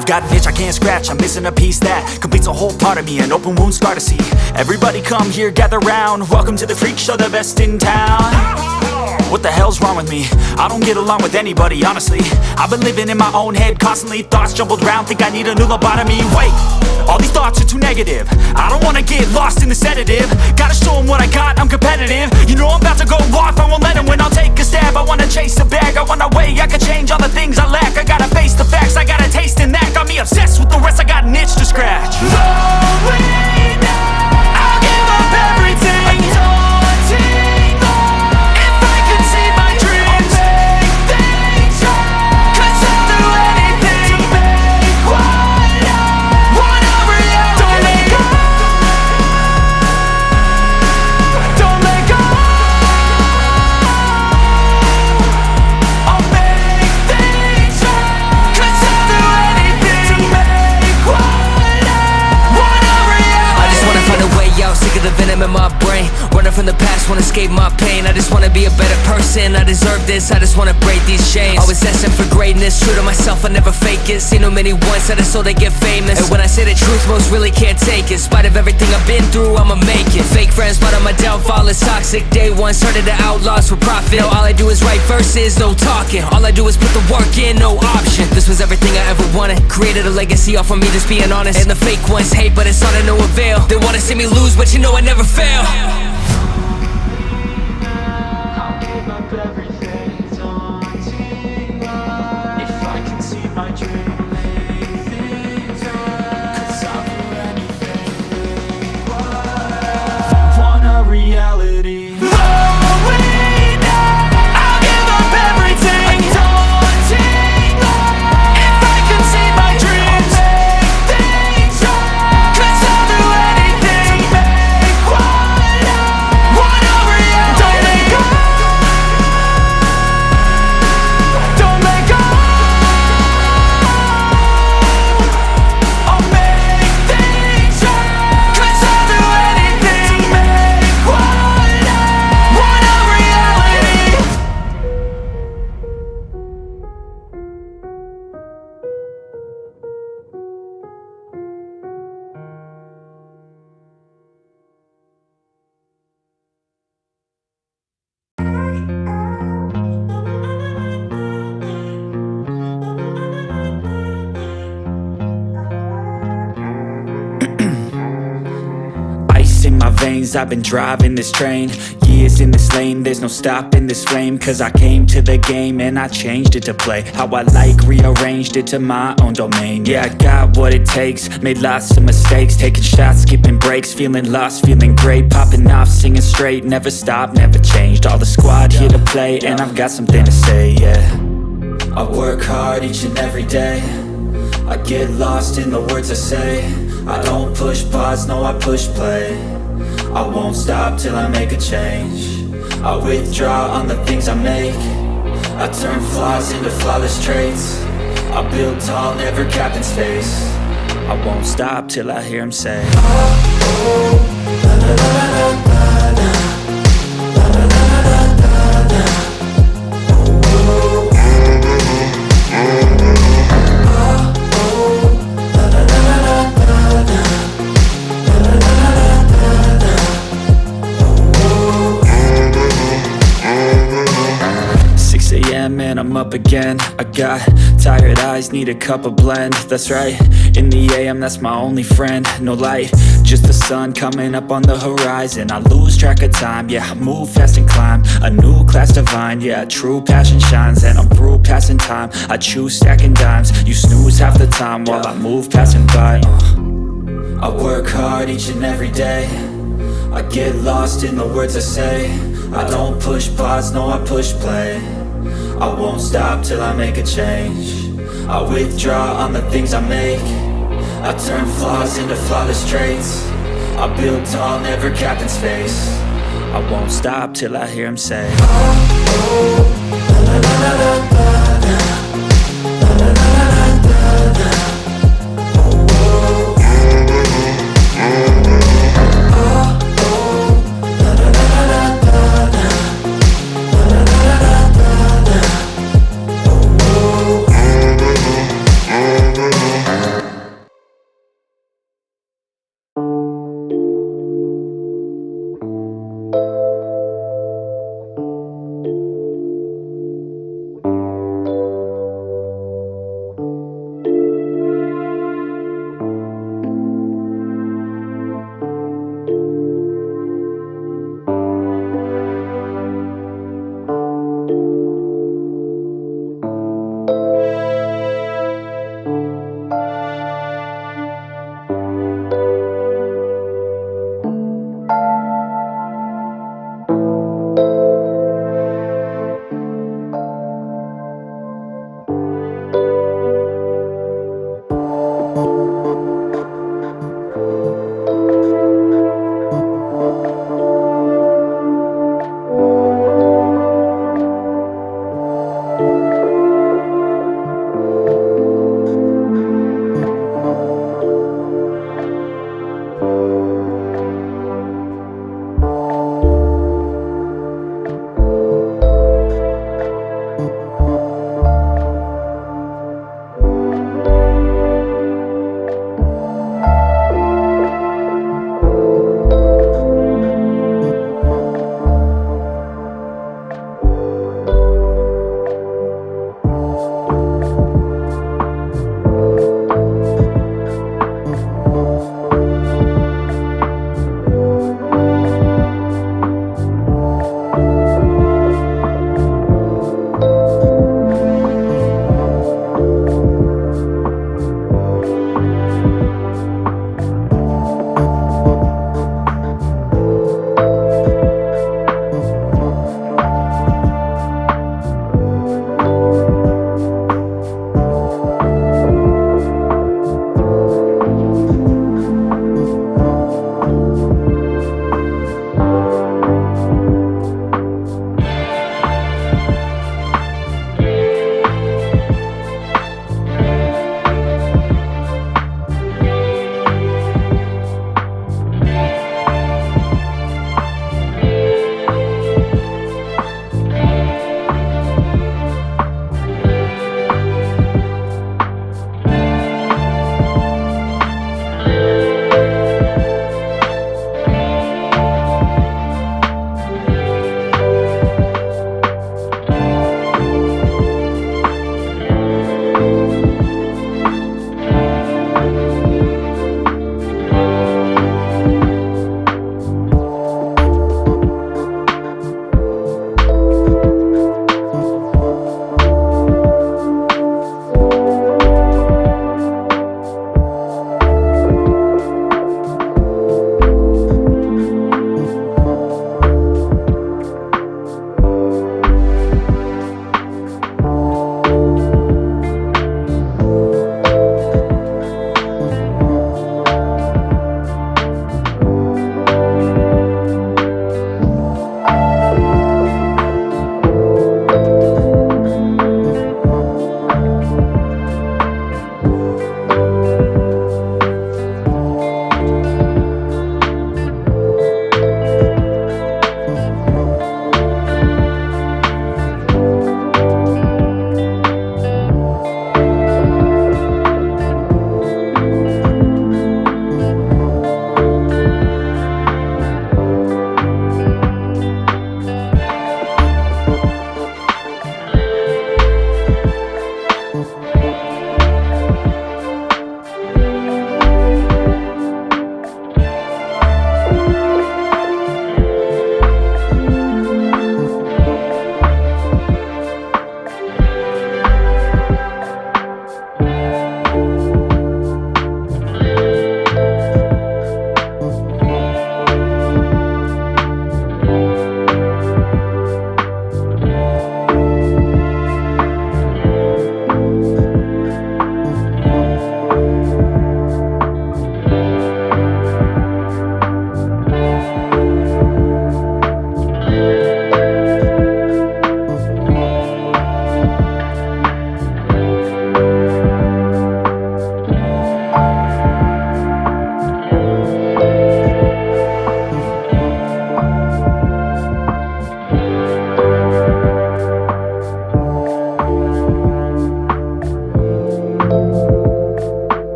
I've got an itch I can't scratch, I'm missing a piece that completes a whole part of me, an open wound scar to see. Everybody come here, gather round, welcome to the freak show, the best in town. What the hell's wrong with me? I don't get along with anybody, honestly. I've been living in my own head constantly, thoughts jumbled round, think I need a new lobotomy. Wait, all these thoughts are too negative, I don't wanna get lost in the sedative. Gotta show them what I got, I'm competitive. You know I'm about to go off, I won't let them win, I'll take a stab. I wanna chase a bag, I want a way I can change all the things I lack. I gotta face the facts, I got a taste in that. Got me obsessed with the rest, I got an itch to scratch. Lonely now, I'll give up everything. Daunting though, if I could see my dreams, I'll make things right. 'Cause I'll do anything to make what I want a reality. Don't let go, don't let go. I'll make things right. 'Cause I'll do anything to make what I want a reality. I just wanna find a way out, sick of the venom in my brain. Running from the past, wanna escape my pain. I just wanna be a better person, I deserve this. I just wanna break these chains. Always asking for greatness, true to myself, I never fake it. Seen no many once that I so they get famous. And when I say the truth, most really can't take it. In spite of everything I've been through, I'ma make it. Fake friends, but on my downfall is toxic. Day one, started the outlaws for profit. Now all I do is write verses, no talking. All I do is put the work in, no option. This was everything I ever wanted. Created a legacy off of me, just being honest. And the fake ones hate, but it's all to no avail. They wanna see me lose, but you know I never fail. I'll give up everything, daunting love. If I can see my dream, make things right. 'Cause I'll do anything to make what I want a reality. Lonely now, I'll give up everything, daunting love. If I can see my dreams, make things right. 'Cause I'll do anything to make what I want a reality. Don't let go, don't let go. I'll make things right. 'Cause I'll do anything to make what I want a reality. Ice in my veins, I've been driving this train. Years in this lane, there's no stopping this flame. 'Cause I came to the game and I changed it to play how I like, rearranged it to my own domain. Yeah, I got what it takes, made lots of mistakes, taking shots, skipping breaks, feeling lost, feeling great, popping off, singing straight, never stopped, never changed. All the squad here to play, and I've got something to say, yeah. I work hard each and every day, I get lost in the words I say. I don't push pause, no I push play. I won't stop till I make a change. I withdraw on the things I make. I turn flaws into flawless traits. I build tall, never capped in space. I won't stop till I hear him say, man, I'm up again. I got tired eyes, need a cup of blend. That's right, in the AM, that's my only friend. No light, just the sun coming up on the horizon. I lose track of time, yeah, I move fast and climb a new class divine, yeah, true passion shines. And I'm through passing time, I choose stacking dimes. You snooze half the time while I move passing by. I work hard each and every day, I get lost in the words I say. I don't push pause, no I push play. I won't stop till I make a change. I withdraw on the things I make. I turn flaws into flawless traits. I build tall, never capped in space. I won't stop till I hear him say, oh, oh, la, la, la, la, la.